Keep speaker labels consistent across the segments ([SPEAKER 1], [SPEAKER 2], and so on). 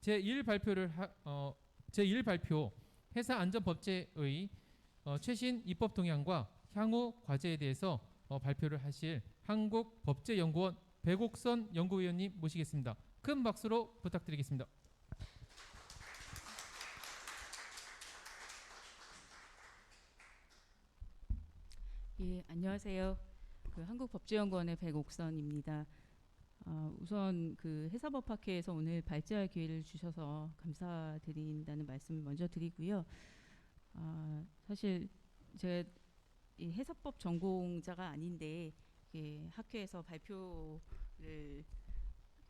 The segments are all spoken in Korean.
[SPEAKER 1] 제1 발표를 제1 발표 회사 안전법제의 최신 입법 동향과 향후 과제에 대해서 발표를 하실 한국법제연구원 백옥선 연구위원님 모시겠습니다. 큰 박수로 부탁드리겠습니다.
[SPEAKER 2] 예, 안녕하세요. 한국법제연구원의 백옥선입니다. 우선 해사법학회에서 오늘 발제할 기회를 주셔서 감사드린다는 말씀을 먼저 드리고요. 사실 제가 이 해사법 전공자가 아닌데 학회에서 발표를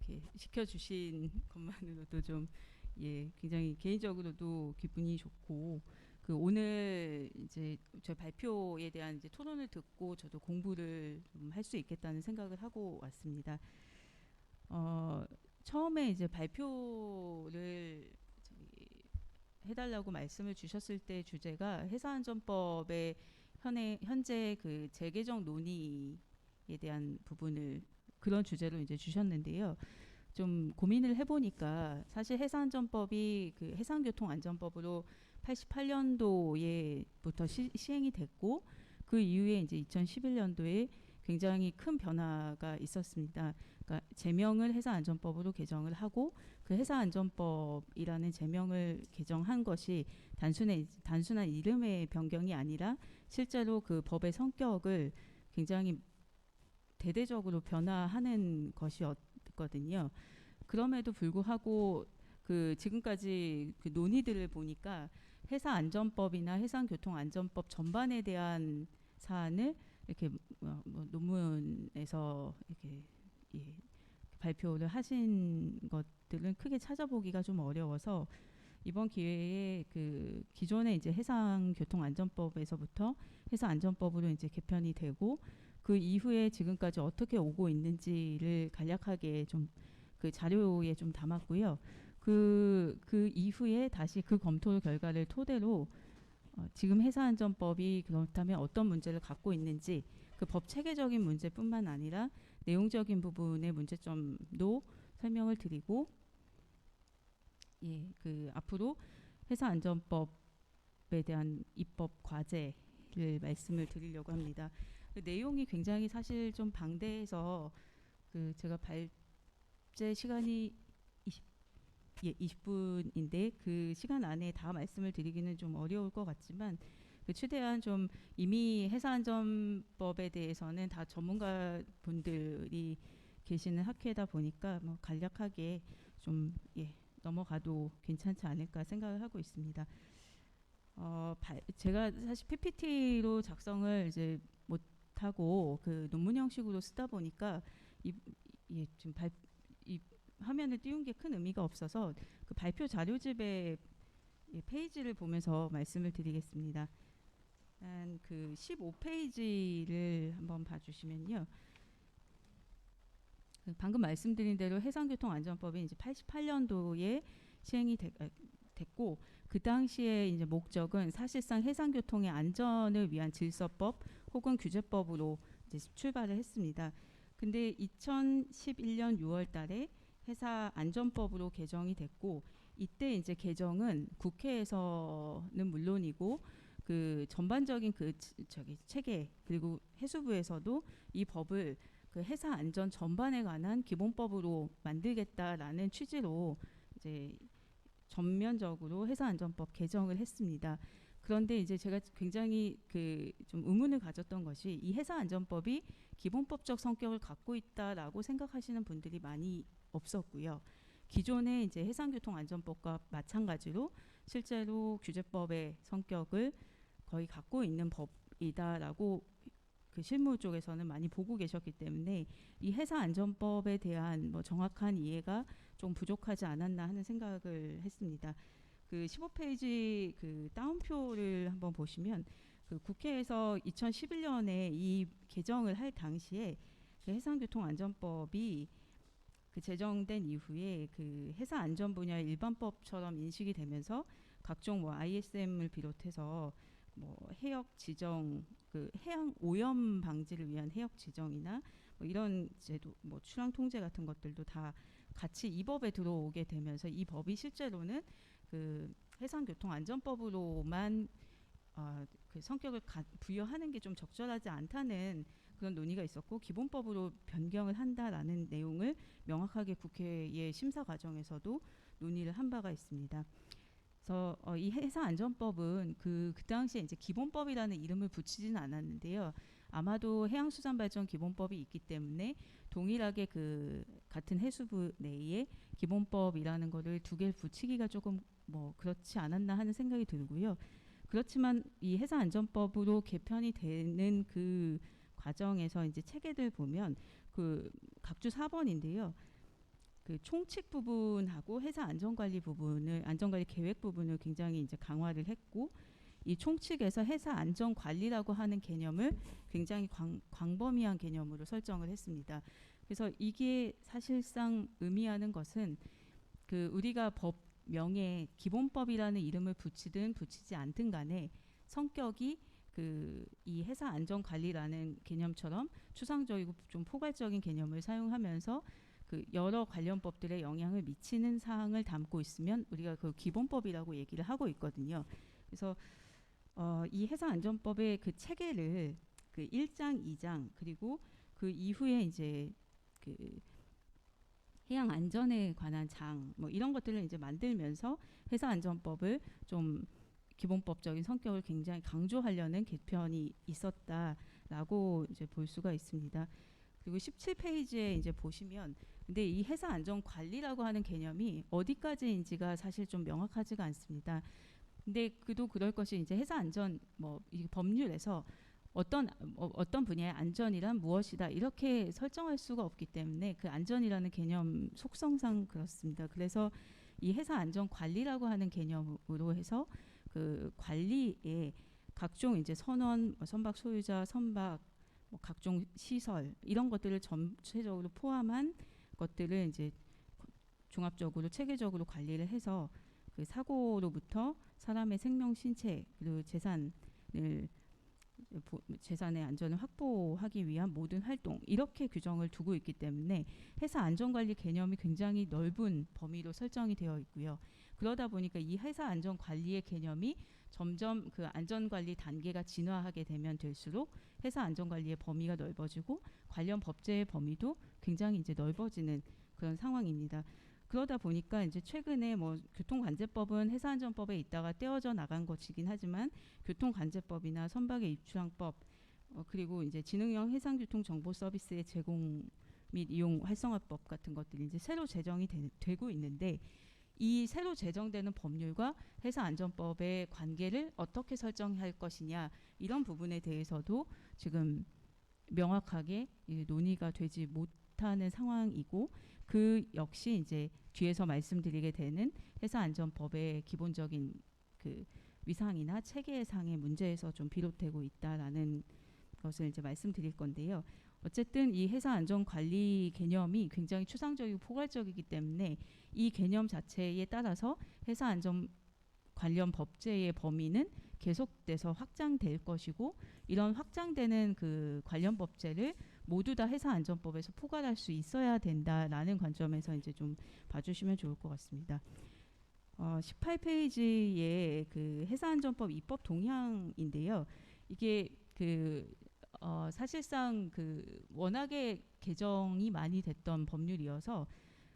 [SPEAKER 2] 이렇게 시켜주신 것만으로도 좀 굉장히 개인적으로도 기분이 좋고 오늘 이제 저 발표에 대한 이제 토론을 듣고 저도 공부를 좀 할 수 있겠다는 생각을 하고 왔습니다. 처음에 이제 발표를 해달라고 말씀을 주셨을 때 주제가 해사안전법의 현재 재개정 논의에 대한 부분을 그런 주제로 이제 주셨는데요. 좀 고민을 해보니까 사실 해사안전법이 해상교통안전법으로 88년도에부터 시행이 됐고 그 이후에 이제 2011년도에 굉장히 큰 변화가 있었습니다. 그러니까 제명을 해사안전법으로 개정을 하고 그 해사안전법이라는 제명을 개정한 것이 단순한 이름의 변경이 아니라 실제로 그 법의 성격을 굉장히 대대적으로 변화하는 것이었거든요. 그럼에도 불구하고 지금까지 논의들을 보니까 해사안전법이나 해상교통안전법 전반에 대한 사안을 이렇게 논문에서 이렇게 발표를 하신 것들은 크게 찾아보기가 좀 어려워서 이번 기회에 기존의 이제 해상교통안전법에서부터 해사안전법으로 이제 개편이 되고 그 이후에 지금까지 어떻게 오고 있는지를 간략하게 좀 자료에 좀 담았고요. 그 이후에 다시 그 검토 결과를 토대로 지금 해사안전법이 그렇다면 어떤 문제를 갖고 있는지 그 법 체계적인 문제뿐만 아니라 내용적인 부분의 문제점도 설명을 드리고 앞으로 해사안전법에 대한 입법 과제를 말씀을 드리려고 합니다. 내용이 굉장히 사실 좀 방대해서 제가 발제 시간이 20분인데 그 시간 안에 다 말씀을 드리기는 좀 어려울 것 같지만 최대한 좀 이미 해사안전법에 대해서는 다 전문가 분들이 계시는 학회다 보니까 간략하게 좀 넘어가도 괜찮지 않을까 생각을 하고 있습니다. 제가 사실 PPT로 작성을 이제 못하고 논문 형식으로 쓰다 보니까 지금 이 화면을 띄운 게 큰 의미가 없어서 발표 자료집의 페이지를 보면서 말씀을 드리겠습니다. 15페이지를 한번 봐주시면요. 방금 말씀드린 대로 해상교통안전법이 이제 88년도에 시행이 됐고 그 당시에 이제 목적은 사실상 해상교통의 안전을 위한 질서법 혹은 규제법으로 이제 출발을 했습니다. 근데 2011년 6월 달에 해사안전법으로 개정이 됐고 이때 이제 개정은 국회에서는 물론이고 전반적인 체계 그리고 해수부에서도 이 법을 해사안전 전반에 관한 기본법으로 만들겠다라는 취지로 이제 전면적으로 해사안전법 개정을 했습니다. 그런데 이제 제가 굉장히 좀 의문을 가졌던 것이 이 해사안전법이 기본법적 성격을 갖고 있다라고 생각하시는 분들이 많이 없었고요. 기존의 이제 해상교통안전법과 마찬가지로 실제로 규제법의 성격을 거의 갖고 있는 법이다라고 실무 쪽에서는 많이 보고 계셨기 때문에 이 해사안전법에 대한 정확한 이해가 좀 부족하지 않았나 하는 생각을 했습니다. 15페이지 다운표를 한번 보시면 국회에서 2011년에 이 개정을 할 당시에 해상교통안전법이 제정된 이후에 해사안전 분야의 일반법처럼 인식이 되면서 각종 ISM을 비롯해서 해역 지정, 해양 오염 방지를 위한 해역 지정이나 이런 제도, 출항 통제 같은 것들도 다 같이 이 법에 들어오게 되면서 이 법이 실제로는 그 해상교통안전법으로만 그 성격을 부여하는 게 좀 적절하지 않다는 그런 논의가 있었고 기본법으로 변경을 한다라는 내용을 명확하게 국회의 심사 과정에서도 논의를 한 바가 있습니다. 그래서 이 해상안전법은 그 당시에 이제 기본법이라는 이름을 붙이지는 않았는데요. 아마도 해양수산발전 기본법이 있기 때문에 동일하게 그 같은 해수부 내에 기본법이라는 거를 두 개를 붙이기가 조금 뭐 그렇지 않았나 하는 생각이 들고요. 그렇지만 이 해상안전법으로 개편이 되는 그 과정에서 이제 체계들 보면 그 각주 4번인데요. 그 총칙 부분하고 해상 안전관리 부분을 안전관리 계획 부분을 굉장히 이제 강화를 했고 이 총칙에서 해상 안전관리라고 하는 개념을 굉장히 광범위한 개념으로 설정을 했습니다. 그래서 이게 사실상 의미하는 것은 그 우리가 법명에 기본법이라는 이름을 붙이든 붙이지 않든 간에 성격이 그 이 해상 안전관리라는 개념처럼 추상적이고 좀 포괄적인 개념을 사용하면서 그 여러 관련 법들에 영향을 미치는 사항을 담고 있으면 우리가 그 기본법이라고 얘기를 하고 있거든요. 그래서 이 해상안전법의 그 체계를 그 1장, 2장 그리고 그 이후에 이제 그 해양 안전에 관한 장 뭐 이런 것들을 이제 만들면서 해상안전법을 좀 기본법적인 성격을 굉장히 강조하려는 개편이 있었다라고 이제 볼 수가 있습니다. 그리고 17페이지에 이제 보시면 근데 이 해상 안전 관리라고 하는 개념이 어디까지인지가 사실 좀 명확하지가 않습니다. 근데 그도 그럴 것이 이제 해상 안전 뭐 이 법률에서 어떤 분야의 안전이란 무엇이다 이렇게 설정할 수가 없기 때문에 그 안전이라는 개념 속성상 그렇습니다. 그래서 이 해상 안전 관리라고 하는 개념으로 해서 그 관리에 각종 이제 선원, 선박 소유자, 선박 뭐 각종 시설 이런 것들을 전체적으로 포함한 것들을 이제 종합적으로 체계적으로 관리를 해서 그 사고로부터 사람의 생명, 신체 그리고 재산의 안전을 확보하기 위한 모든 활동 이렇게 규정을 두고 있기 때문에 해상 안전관리 개념이 굉장히 넓은 범위로 설정이 되어 있고요. 그러다 보니까 이 해상 안전관리의 개념이 점점 그 안전관리 단계가 진화하게 되면 될수록 해상 안전관리의 범위가 넓어지고 관련 법제의 범위도 굉장히 이제 넓어지는 그런 상황입니다. 그러다 보니까 이제 최근에 뭐 교통관제법은 해상안전법에 있다가 떼어져 나간 것이긴 하지만 교통관제법이나 선박의 입출항법 그리고 이제 지능형 해상교통 정보 서비스의 제공 및 이용 활성화법 같은 것들이 이제 새로 제정이 되고 있는데 이 새로 제정되는 법률과 해상안전법의 관계를 어떻게 설정할 것이냐 이런 부분에 대해서도 지금 명확하게 논의가 되지 못하는 상황이고 그 역시 이제 뒤에서 말씀드리게 되는 해상안전법의 기본적인 그 위상이나 체계상의 문제에서 좀 비롯되고 있다라는 것을 이제 말씀드릴 건데요. 어쨌든 이 해상안전관리 개념이 굉장히 추상적이고 포괄적이기 때문에 이 개념 자체에 따라서 해상안전 관련 법제의 범위는 계속돼서 확장될 것이고 이런 확장되는 그 관련 법제를 모두 다 해상안전법에서 포괄할 수 있어야 된다라는 관점에서 이제 좀 봐주시면 좋을 것 같습니다. 18페이지에 그 해상안전법 입법 동향인데요. 이게 그 사실상 그 워낙에 개정이 많이 됐던 법률이어서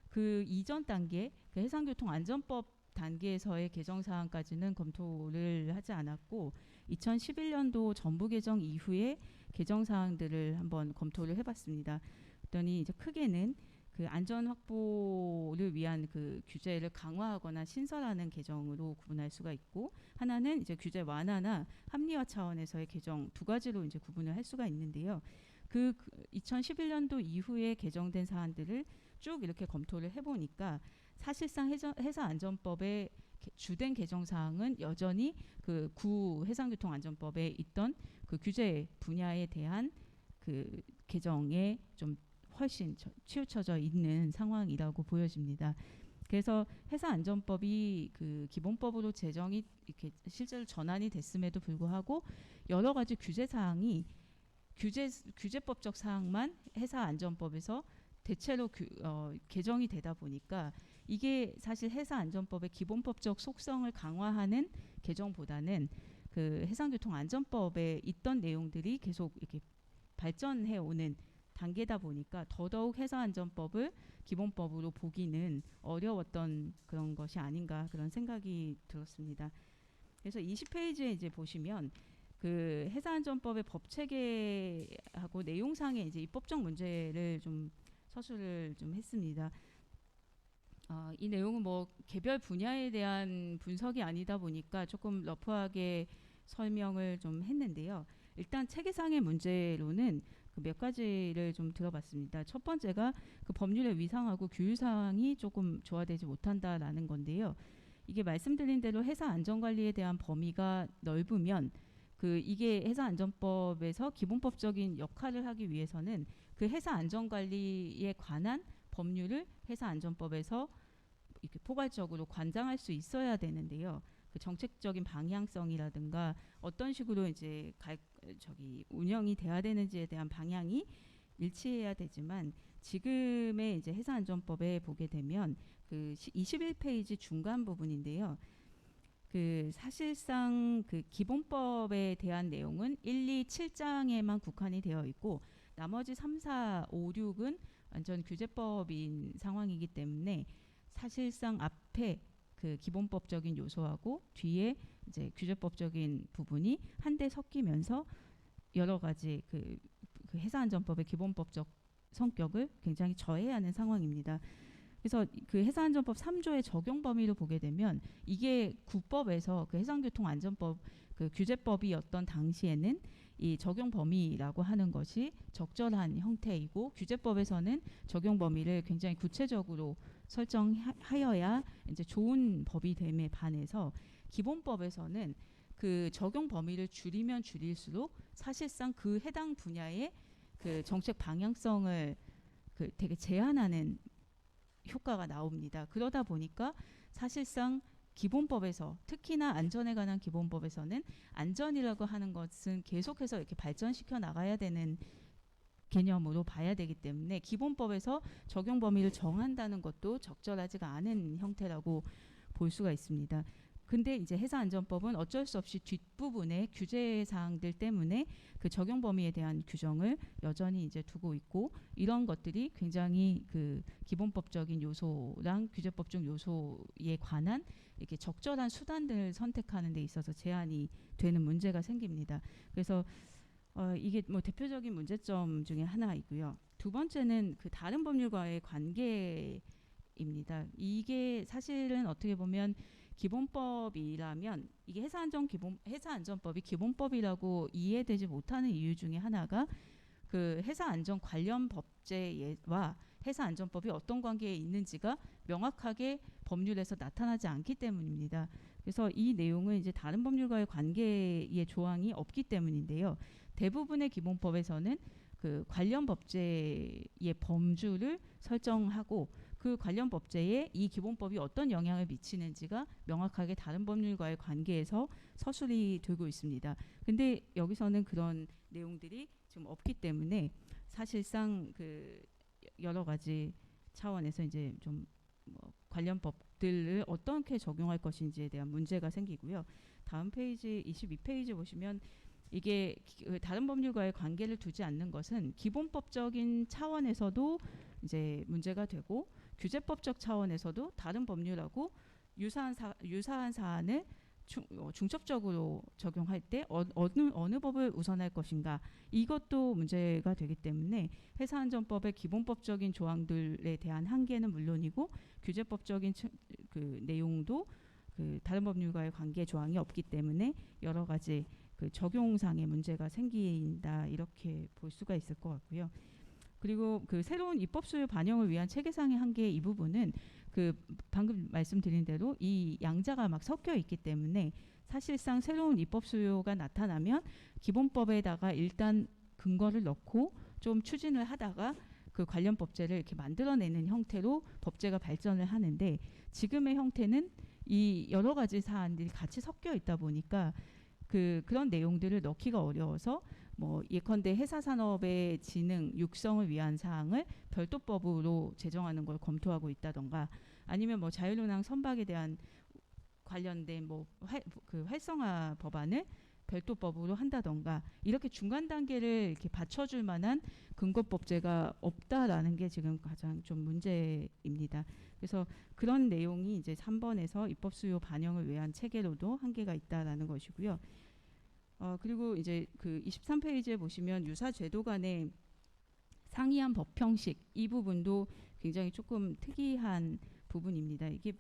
[SPEAKER 2] 그 이전 단계 그 해상교통안전법 단계에서의 개정 사항까지는 검토를 하지 않았고 2011년도 전부 개정 이후에 개정 사항들을 한번 검토를 해봤습니다. 그랬더니 이제 크게는 그 안전 확보를 위한 그 규제를 강화하거나 신설하는 개정으로 구분할 수가 있고 하나는 이제 규제 완화나 합리화 차원에서의 개정 두 가지로 이제 구분을 할 수가 있는데요. 그 2011년도 이후에 개정된 사안들을 쭉 이렇게 검토를 해보니까 사실상 해상안전법의 주된 개정 사항은 여전히 그 구 해상교통안전법에 있던 그 규제 분야에 대한 그 개정에 좀 훨씬 치우쳐져 있는 상황이라고 보여집니다. 그래서 해상안전법이 그 기본법으로 제정이 이렇게 실제로 전환이 됐음에도 불구하고 여러 가지 규제 사항이 규제법적 사항만 해상안전법에서 대체로 개정이 되다 보니까 이게 사실 해사안전법의 기본법적 속성을 강화하는 개정보다는 그 해상교통안전법에 있던 내용들이 계속 이렇게 발전해 오는 단계다 보니까 더더욱 해사안전법을 기본법으로 보기는 어려웠던 그런 것이 아닌가 그런 생각이 들었습니다. 그래서 20페이지에 이제 보시면 그 해사안전법의 법체계하고 내용상의 이제 입법적 문제를 좀 서술을 좀 했습니다. 이 내용은 뭐 개별 분야에 대한 분석이 아니다 보니까 조금 러프하게 설명을 좀 했는데요. 일단 체계상의 문제로는 그 몇 가지를 좀 들어봤습니다. 첫 번째가 그 법률의 위상하고 규율사항이 조금 조화되지 못한다라는 건데요. 이게 말씀드린 대로 해사 안전관리에 대한 범위가 넓으면 그 이게 해사안전법에서 기본법적인 역할을 하기 위해서는 그 해사안전관리에 관한 법률을 해사안전법에서 이렇게 포괄적으로 관장할 수 있어야 되는데요. 그 정책적인 방향성이라든가 어떤 식으로 이제 운영이 돼야 되는지에 대한 방향이 일치해야 되지만 지금의 이제 해사안전법에 보게 되면 그 21페이지 중간 부분인데요. 그 사실상 그 기본법에 대한 내용은 1, 2, 7장에만 국한이 되어 있고 나머지 3, 4, 5, 6은 완전 규제법인 상황이기 때문에 사실상 앞에 그 기본법적인 요소하고 뒤에 이제 규제법적인 부분이 한데 섞이면서 여러 가지 그 해사안전법의 기본법적 성격을 굉장히 저해하는 상황입니다. 그래서 그 해사안전법 3조의 적용 범위를 보게 되면 이게 국법에서 그 해상교통안전법 그 규제법이었던 당시에는 이 적용 범위라고 하는 것이 적절한 형태이고 규제법에서는 적용 범위를 굉장히 구체적으로 설정하여야 이제 좋은 법이 됨에 반해서 기본법에서는 그 적용 범위를 줄이면 줄일수록 사실상 그 해당 분야의 그 정책 방향성을 그 되게 제한하는 효과가 나옵니다. 그러다 보니까 사실상 기본법에서 특히나 안전에 관한 기본법에서는 안전이라고 하는 것은 계속해서 이렇게 발전시켜 나가야 되는 개념으로 봐야 되기 때문에 기본법에서 적용 범위를 정한다는 것도 적절하지가 않은 형태라고 볼 수가 있습니다. 근데 이제 해사안전법은 어쩔 수 없이 뒷부분에 규제 사항들 때문에 그 적용 범위에 대한 규정을 여전히 이제 두고 있고 이런 것들이 굉장히 그 기본법적인 요소랑 규제법적 요소에 관한 이렇게 적절한 수단들을 선택하는 데 있어서 제한이 되는 문제가 생깁니다. 그래서 이게 뭐 대표적인 문제점 중에 하나이고요. 두 번째는 그 다른 법률과의 관계입니다. 이게 사실은 어떻게 보면 기본법이라면 이게 해사안전법이 기본법이라고 이해되지 못하는 이유 중에 하나가 그 해사안전 관련 법제와 해사안전법이 어떤 관계에 있는지가 명확하게 법률에서 나타나지 않기 때문입니다. 그래서 이 내용은 이제 다른 법률과의 관계의 조항이 없기 때문인데요. 대부분의 기본법에서는 그 관련 법제의 범주를 설정하고 그 관련 법제에 이 기본법이 어떤 영향을 미치는지가 명확하게 다른 법률과의 관계에서 서술이 되고 있습니다. 근데 여기서는 그런 내용들이 좀 없기 때문에 사실상 그 여러 가지 차원에서 이제 좀 뭐 관련 법들을 어떻게 적용할 것인지에 대한 문제가 생기고요. 다음 페이지 22페이지 보시면 이게 다른 법률과의 관계를 두지 않는 것은 기본법적인 차원에서도 이제 문제가 되고 규제법적 차원에서도 다른 법률하고 유사한 사안을 중첩적으로 적용할 때 어느 법을 우선할 것인가 이것도 문제가 되기 때문에 해사안전법의 기본법적인 조항들에 대한 한계는 물론이고 규제법적인 그 내용도 그 다른 법률과의 관계 조항이 없기 때문에 여러 가지 그 적용상의 문제가 생긴다 이렇게 볼 수가 있을 것 같고요. 그리고 그 새로운 입법 수요 반영을 위한 체계상의 한계 이 부분은 그 방금 말씀드린 대로 이 양자가 막 섞여 있기 때문에 사실상 새로운 입법 수요가 나타나면 기본법에다가 일단 근거를 넣고 좀 추진을 하다가 그 관련 법제를 이렇게 만들어내는 형태로 법제가 발전을 하는데 지금의 형태는 이 여러 가지 사안들이 같이 섞여 있다 보니까 그런 내용들을 넣기가 어려워서 뭐 예컨대 회사 산업의 진흥, 육성을 위한 사항을 별도법으로 제정하는 걸 검토하고 있다던가 아니면 뭐 자율운항 선박에 대한 관련된 그 활성화 법안을 별도법으로 한다던가 이렇게 중간 단계를 이렇게 받쳐줄 만한 근거법제가 없다라는 게 지금 가장 좀 문제입니다. 그래서 그런 내용이 이제 3번에서 입법 수요 반영을 위한 체계로도 한계가 있다라는 것이고요. 그리고 이제 그 23페이지에 보시면 유사 제도 간의 상이한 법 형식 이 부분도 굉장히 조금 특이한 부분입니다. 이게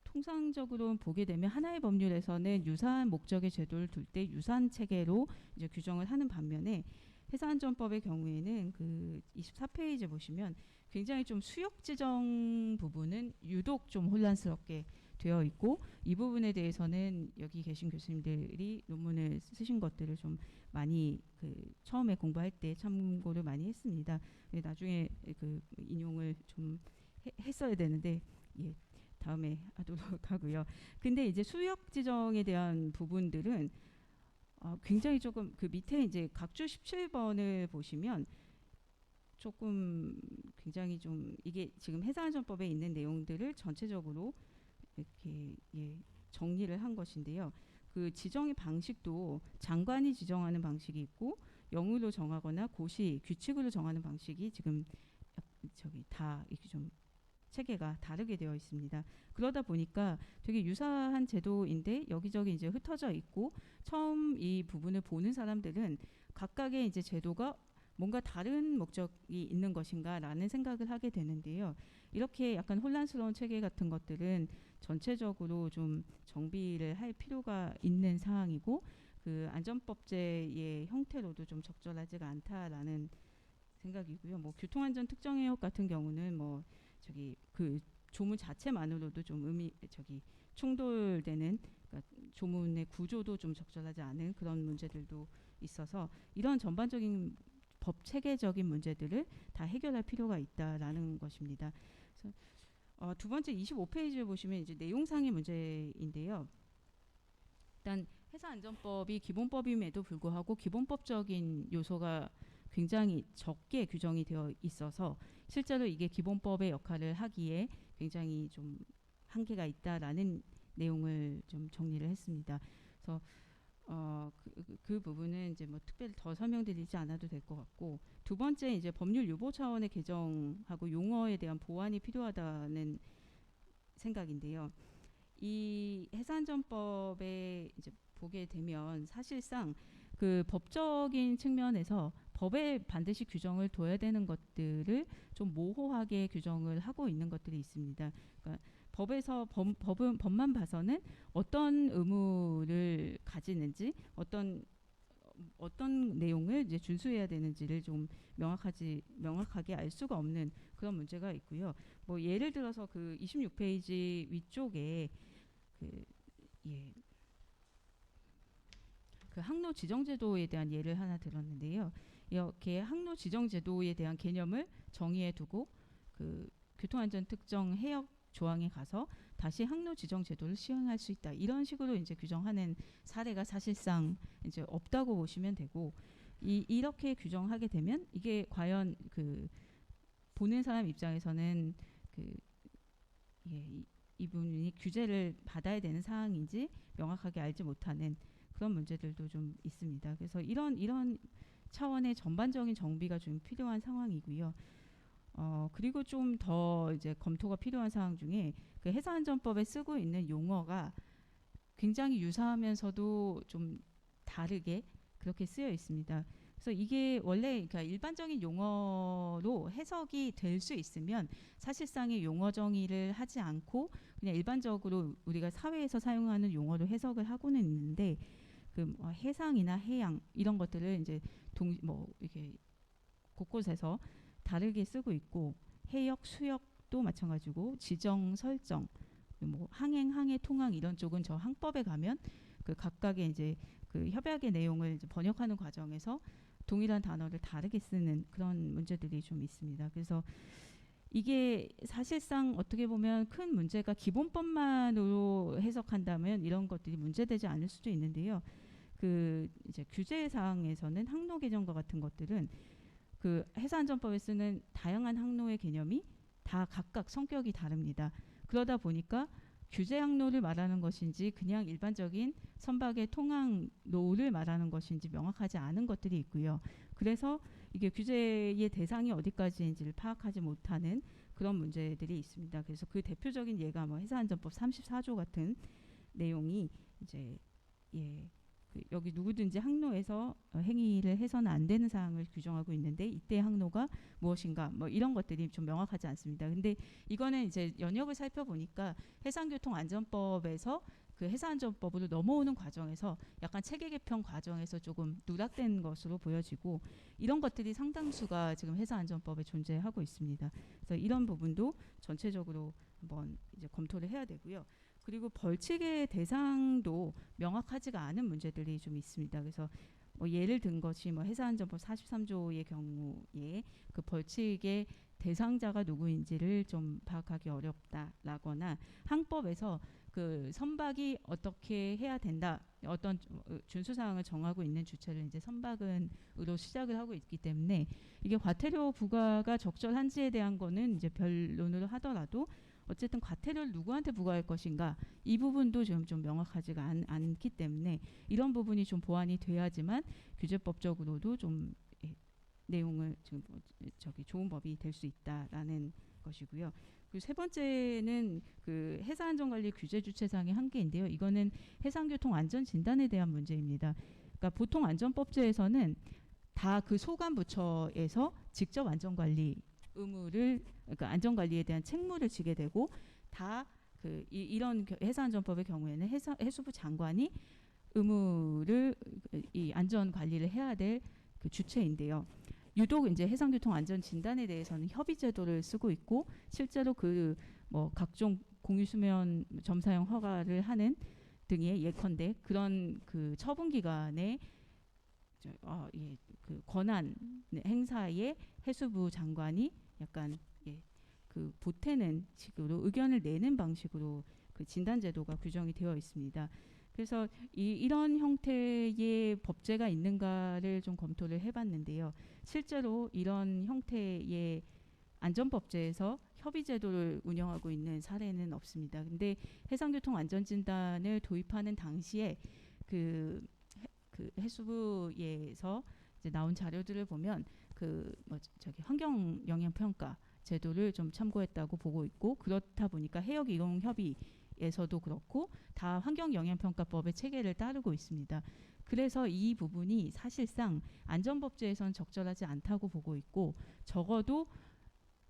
[SPEAKER 2] 통상적으로 보게 되면 하나의 법률에서는 유사한 목적의 제도를 둘 때 유사한 체계로 이제 규정을 하는 반면에 회사안전법의 경우에는 그 24페이지 보시면 굉장히 좀 수역 지정 부분은 유독 좀 혼란스럽게 되어 있고 이 부분에 대해서는 여기 계신 교수님들이 논문을 쓰신 것들을 좀 많이 그 처음에 공부할 때 참고를 많이 했습니다. 나중에 그 인용을 좀 했어야 되는데 예. 다음에 하도록 하고요. 근데 이제 수역 지정에 대한 부분들은 굉장히 조금 그 밑에 이제 각주 17번을 보시면 조금 굉장히 좀 이게 지금 해상안전법에 있는 내용들을 전체적으로 이렇게 정리를 한 것인데요. 그 지정의 방식도 장관이 지정하는 방식이 있고 영으로 정하거나 고시 규칙으로 정하는 방식이 지금 저기 다 이렇게 좀 체계가 다르게 되어 있습니다. 그러다 보니까 되게 유사한 제도인데 여기저기 이제 흩어져 있고 처음 이 부분을 보는 사람들은 각각의 이제 제도가 뭔가 다른 목적이 있는 것인가라는 생각을 하게 되는데요. 이렇게 약간 혼란스러운 체계 같은 것들은 전체적으로 좀 정비를 할 필요가 있는 사항이고 그 안전법제의 형태로도 좀 적절하지가 않다라는 생각이고요. 뭐 교통안전 특정해역 같은 경우는 뭐 저기 그 조문 자체만으로도 좀 충돌되는 그러니까 조문의 구조도 좀 적절하지 않은 그런 문제들도 있어서 이런 전반적인 법 체계적인 문제들을 다 해결할 필요가 있다라는 것입니다. 그래서 두 번째 25페이지를 보시면 이제 내용상의 문제인데요. 일단 회사안전법이 기본법임에도 불구하고 기본법적인 요소가 굉장히 적게 규정이 되어 있어서 실제로 이게 기본법의 역할을 하기에 굉장히 좀 한계가 있다라는 내용을 좀 정리를 했습니다. 그래서 그 부분은 이제 뭐 특별히 더 설명드리지 않아도 될 것 같고 두 번째 이제 법률 유보 차원의 개정하고 용어에 대한 보완이 필요하다는 생각인데요. 이 해상안전법에 이제 보게 되면 사실상 그 법적인 측면에서 법에 반드시 규정을 둬야 되는 것들을 좀 모호하게 규정을 하고 있는 것들이 있습니다. 그러니까 법에서 법만 봐서는 어떤 의무를 가지는지 어떤 내용을 이제 준수해야 되는지를 좀 명확하게 알 수가 없는 그런 문제가 있고요. 뭐 예를 들어서 그 26페이지 위쪽에 그 항로 지정 제도에 대한 예를 하나 들었는데요. 이렇게 항로 지정 제도에 대한 개념을 정의해 두고 그 교통안전 특정 해역 조항에 가서 다시 항로 지정 제도를 시행할 수 있다. 이런 식으로 이제 규정하는 사례가 사실상 이제 없다고 보시면 되고 이렇게 규정하게 되면 이게 과연 그 보는 사람 입장에서는 그 이분이 규제를 받아야 되는 사항인지 명확하게 알지 못하는 그런 문제들도 좀 있습니다. 그래서 이런 차원의 전반적인 정비가 좀 필요한 상황이고요. 그리고 좀 더 이제 검토가 필요한 사항 중에 그 해상안전법에 쓰고 있는 용어가 굉장히 유사하면서도 좀 다르게 그렇게 쓰여 있습니다. 그래서 이게 원래 그러니까 일반적인 용어로 해석이 될 수 있으면 사실상의 용어 정의를 하지 않고 그냥 일반적으로 우리가 사회에서 사용하는 용어로 해석을 하고는 있는데 그 해상이나 해양 이런 것들을 이제 이렇게 곳곳에서 다르게 쓰고 있고 해역, 수역도 마찬가지고 지정, 설정, 뭐 항행, 항해, 통항 이런 쪽은 저 항법에 가면 그 각각의 이제 그 협약의 내용을 이제 번역하는 과정에서 동일한 단어를 다르게 쓰는 그런 문제들이 좀 있습니다. 그래서 이게 사실상 어떻게 보면 큰 문제가 기본법만으로 해석한다면 이런 것들이 문제되지 않을 수도 있는데요. 그 이제 규제 사항에서는 항로 개정과 같은 것들은 그 해사안전법에 쓰는 다양한 항로의 개념이 다 각각 성격이 다릅니다. 그러다 보니까 규제 항로를 말하는 것인지 그냥 일반적인 선박의 통항로를 말하는 것인지 명확하지 않은 것들이 있고요. 그래서 이게 규제의 대상이 어디까지인지를 파악하지 못하는 그런 문제들이 있습니다. 그래서 그 대표적인 예가 뭐 해사안전법 34조 같은 내용이 이제 그 여기 누구든지 항로에서 행위를 해서는 안 되는 사항을 규정하고 있는데 이때 항로가 무엇인가 뭐 이런 것들이 좀 명확하지 않습니다. 근데 이거는 이제 연역을 살펴보니까 해상교통안전법에서 그 해사안전법으로 넘어오는 과정에서 약간 체계 개편 과정에서 조금 누락된 것으로 보여지고 이런 것들이 상당수가 지금 해사안전법에 존재하고 있습니다. 그래서 이런 부분도 전체적으로 한번 이제 검토를 해야 되고요. 그리고 벌칙의 대상도 명확하지가 않은 문제들이 좀 있습니다. 그래서 뭐 예를 든 것이 뭐 해사안전법 43조의 경우에 그 벌칙의 대상자가 누구인지를 좀 파악하기 어렵다라거나 항법에서 그 선박이 어떻게 해야 된다 어떤 준수 사항을 정하고 있는 주체를 이제 선박은으로 시작을 하고 있기 때문에 이게 과태료 부과가 적절한지에 대한 거는 이제 변론을 하더라도 어쨌든 과태료를 누구한테 부과할 것인가 이 부분도 좀 명확하지가 않기 때문에 이런 부분이 좀 보완이 돼야지만 규제법적으로도 좀 내용을 지금 좋은 법이 될 수 있다라는 것이고요. 그리고 세 번째는 그 해사안전관리 규제 주체상의 한계인데요. 이거는 해상교통안전진단에 대한 문제입니다. 그러니까 보통 안전법제에서는 다 그 소관 부처에서 직접 안전관리 의무를 그러니까 안전관리에 대한 책무를 지게 되고 다 그 이런 해사안전법의 경우에는 해수부 장관이 의무를 이 안전관리를 해야 될 그 주체인데요. 유독 이제 해상교통안전진단에 대해서는 협의제도를 쓰고 있고 실제로 그 뭐 각종 공유수면 점사용 허가를 하는 등의 예컨대 그런 그 처분기관의 그 권한 행사에 해수부 장관이 약간 그 보태는 식으로 의견을 내는 방식으로 그 진단제도가 규정이 되어 있습니다. 그래서 이런 형태의 법제가 있는가를 좀 검토를 해봤는데요. 실제로 이런 형태의 안전법제에서 협의제도를 운영하고 있는 사례는 없습니다. 근데 해상교통안전진단을 도입하는 당시에 그 해수부에서 이제 나온 자료들을 보면 그 뭐 저기 환경 영향 평가 제도를 좀 참고했다고 보고 있고 그렇다 보니까 해역 이용 협의에서도 그렇고 다 환경 영향 평가법의 체계를 따르고 있습니다. 그래서 이 부분이 사실상 안전법제에선 적절하지 않다고 보고 있고 적어도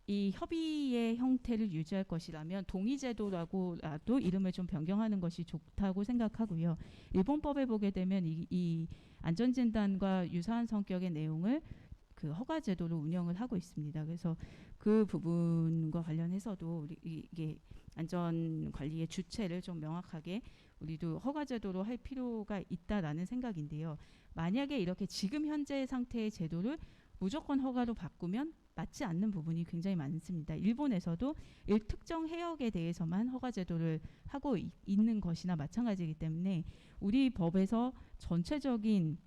[SPEAKER 2] 이 협의의 형태를 유지할 것이라면 동의제도라고라도 이름을 좀 변경하는 것이 좋다고 생각하고요. 일본법에 보게 되면 이 안전진단과 유사한 성격의 내용을 그 허가제도로 운영을 하고 있습니다. 그래서 그 부분과 관련해서도 이게 안전관리의 주체를 좀 명확하게 우리도 허가제도로 할 필요가 있다라는 생각인데요. 만약에 이렇게 지금 현재 상태의 제도를 무조건 허가로 바꾸면 맞지 않는 부분이 굉장히 많습니다. 일본에서도 특정 해역에 대해서만 허가제도를 하고 있는 것이나 마찬가지이기 때문에 우리 법에서 전체적인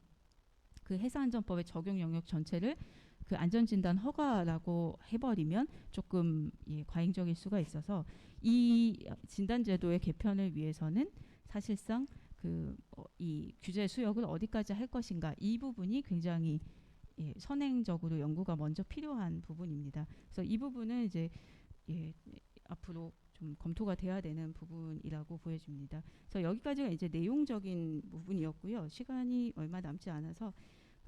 [SPEAKER 2] 그 해사안전법의 적용 영역 전체를 그 안전진단 허가라고 해버리면 조금 과잉적일 수가 있어서 이 진단제도의 개편을 위해서는 사실상 이 규제 수역을 어디까지 할 것인가 이 부분이 굉장히 선행적으로 연구가 먼저 필요한 부분입니다. 그래서 이 부분은 이제 앞으로 좀 검토가 돼야 되는 부분이라고 보여집니다. 그래서 여기까지가 이제 내용적인 부분이었고요. 시간이 얼마 남지 않아서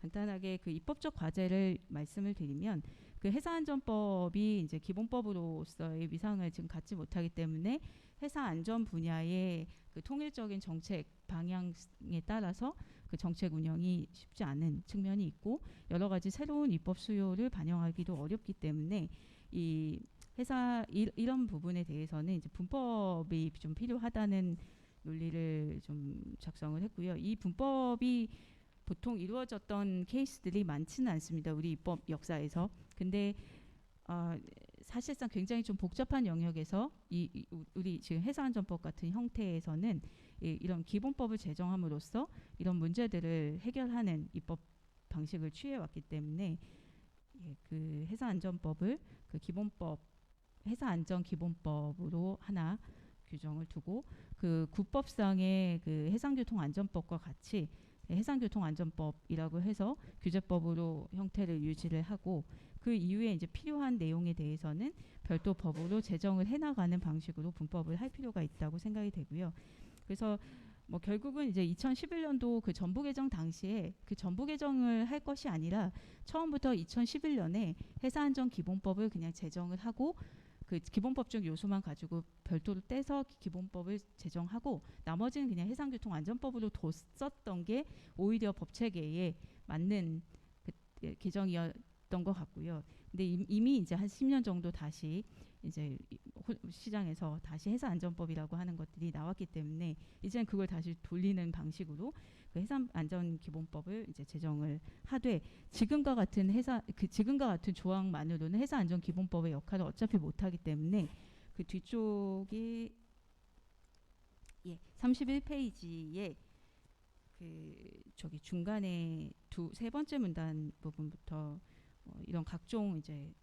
[SPEAKER 2] 간단하게 그 입법적 과제를 말씀을 드리면 그 해사안전법이 이제 기본법으로서의 위상을 지금 갖지 못하기 때문에 해사안전 분야의 그 통일적인 정책 방향에 따라서 그 정책 운영이 쉽지 않은 측면이 있고 여러 가지 새로운 입법 수요를 반영하기도 어렵기 때문에 이 이런 부분에 대해서는 이제 분법이 좀 필요하다는 논리를 좀 작성을 했고요. 이 분법이 보통 이루어졌던 케이스들이 많지는 않습니다. 우리 입법 역사에서. 근데 사실상 굉장히 좀 복잡한 영역에서 우리 지금 해사안전법 같은 형태에서는 이런 기본법을 제정함으로써 이런 문제들을 해결하는 입법 방식을 취해왔기 때문에 그 해사안전법을 그 기본법 해사안전기본법으로 하나 규정을 두고 그 국법상의 그 해상교통안전법과 같이 해상교통안전법이라고 해서 규제법으로 형태를 유지를 하고 그 이후에 이제 필요한 내용에 대해서는 별도 법으로 제정을 해나가는 방식으로 분법을 할 필요가 있다고 생각이 되고요. 그래서 뭐 결국은 이제 2011년도 그 전부 개정 당시에 그 전부 개정을 할 것이 아니라 처음부터 2011년에 해사안전기본법을 그냥 제정을 하고 그 기본법적 요소만 가지고 별도로 떼서 기본법을 제정하고 나머지는 그냥 해상교통안전법으로 뒀었던 게 오히려 법체계에 맞는 그 개정이었던 것 같고요. 근데 이미 이제 한 10년 정도 다시 이제 시장에서 다시 해사안전법이라고 하는 것들이 나왔기 때문에 이제는 그걸 다시 돌리는 방식으로 그 해사안전기본법을 이제 제정을 하되 지금과 같은 조항만으로는 해사안전기본법의 역할을 어차피 못하기 때문에 그 뒤쪽이 31페이지에 그 저기 중간에 세 번째 문단 부분부터 이런 각종 이제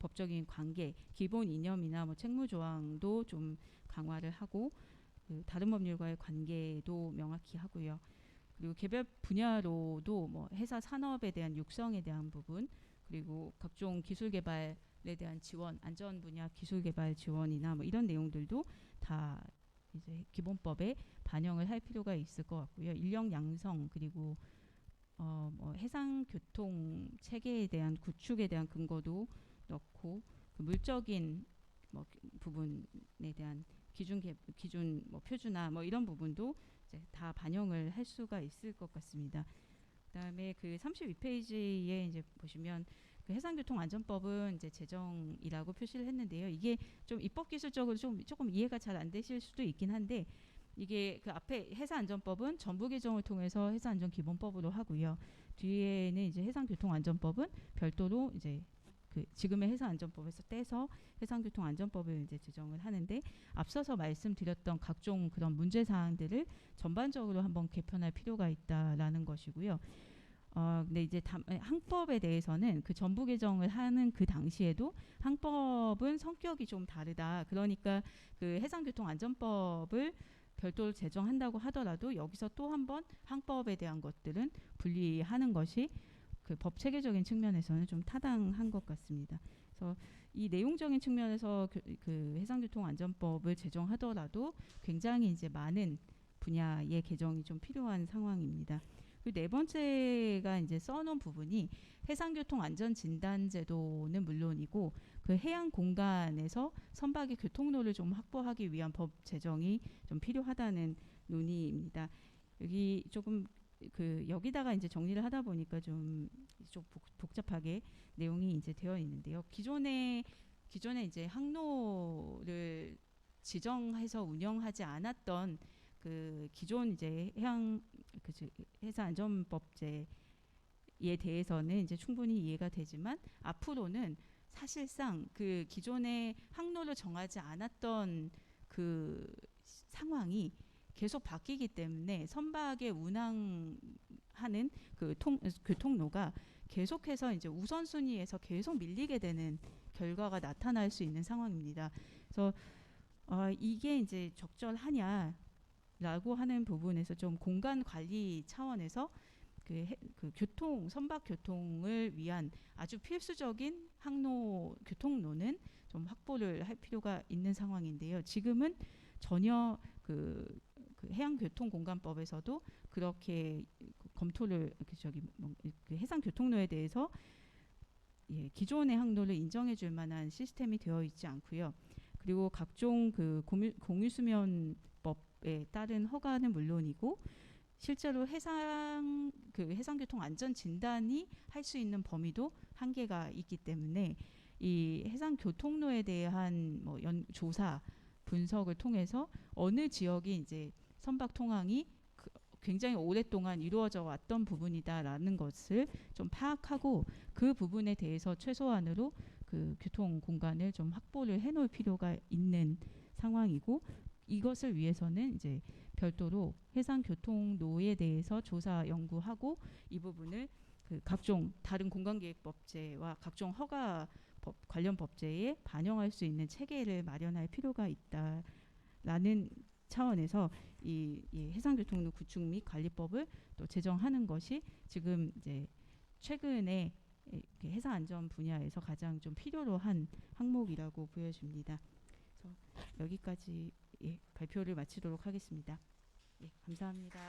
[SPEAKER 2] 법적인 관계, 기본 이념이나 뭐 책무 조항도 좀 강화를 하고 그 다른 법률과의 관계도 명확히 하고요. 그리고 개별 분야로도 뭐 회사 산업에 대한 육성에 대한 부분, 그리고 각종 기술 개발에 대한 지원, 안전 분야 기술 개발 지원이나 뭐 이런 내용들도 다 이제 기본법에 반영을 할 필요가 있을 것 같고요. 인력 양성 그리고 뭐 해상 교통 체계에 대한 구축에 대한 근거도 넣고 그 물적인 뭐 부분에 대한 기준 뭐 표준화 뭐 이런 부분도 이제 다 반영을 할 수가 있을 것 같습니다. 그다음에 그 32페이지에 이제 보시면 그 해상교통안전법은 이제 제정이라고 표시를 했는데요. 이게 좀 입법 기술적으로 조금 이해가 잘 안 되실 수도 있긴 한데 이게 그 앞에 해사안전법은 전부 개정을 통해서 해사안전기본법으로 하고요. 뒤에는 이제 해상교통안전법은 별도로 이제 그 지금의 해사안전법에서 떼서 해상교통안전법을 이제 제정을 하는데 앞서서 말씀드렸던 각종 그런 문제 사항들을 전반적으로 한번 개편할 필요가 있다라는 것이고요. 근데 이제 항법에 대해서는 그 전부 개정을 하는 그 당시에도 항법은 성격이 좀 다르다. 그러니까 그 해상교통안전법을 별도로 제정한다고 하더라도 여기서 또 한 번 항법에 대한 것들은 분리하는 것이 그 법 체계적인 측면에서는 좀 타당한 것 같습니다. 그래서 이 내용적인 측면에서 그 해상교통안전법을 제정하더라도 굉장히 이제 많은 분야의 개정이 좀 필요한 상황입니다. 그리고 네 번째가 이제 써놓은 부분이 해상교통안전진단제도는 물론이고 그 해양 공간에서 선박의 교통로를 좀 확보하기 위한 법 제정이 좀 필요하다는 논의입니다. 여기 조금 그 여기다가 이제 정리를 하다 보니까 좀 복잡하게 내용이 이제 되어 있는데요. 기존에 이제 항로를 지정해서 운영하지 않았던 그 기존 이제 해사안전법제에 대해서는 이제 충분히 이해가 되지만 앞으로는 사실상 그 기존에 항로를 정하지 않았던 그 상황이 계속 바뀌기 때문에 선박에 운항하는 그 교통로가 계속해서 이제 우선순위에서 계속 밀리게 되는 결과가 나타날 수 있는 상황입니다. 그래서 이게 이제 적절하냐라고 하는 부분에서 좀 공간 관리 차원에서 그 선박 교통을 위한 아주 필수적인 항로 교통로는 좀 확보를 할 필요가 있는 상황인데요. 지금은 전혀 그 해양교통공간법에서도 그렇게 검토를 그 해상교통로에 대해서 기존의 항로를 인정해줄 만한 시스템이 되어 있지 않고요. 그리고 각종 그 공유수면법에 따른 허가는 물론이고 실제로 해상교통 안전 진단이 할 수 있는 범위도 한계가 있기 때문에 이 해상교통로에 대한 뭐 조사 분석을 통해서 어느 지역이 이제 선박 통항이 굉장히 오랫동안 이루어져 왔던 부분이다라는 것을 좀 파악하고 그 부분에 대해서 최소한으로 그 교통 공간을 좀 확보를 해놓을 필요가 있는 상황이고, 이것을 위해서는 이제 별도로 해상교통노에 대해서 조사 연구하고 이 부분을 그 각종 다른 공간계획법제와 각종 허가 관련 법제에 반영할 수 있는 체계를 마련할 필요가 있다라는 차원에서 이 해상교통로 구축 및 관리법을 또 제정하는 것이 지금 이제 최근에 해상 안전 분야에서 가장 좀 필요로 한 항목이라고 보여집니다. 그래서 여기까지 발표를 마치도록 하겠습니다. 감사합니다.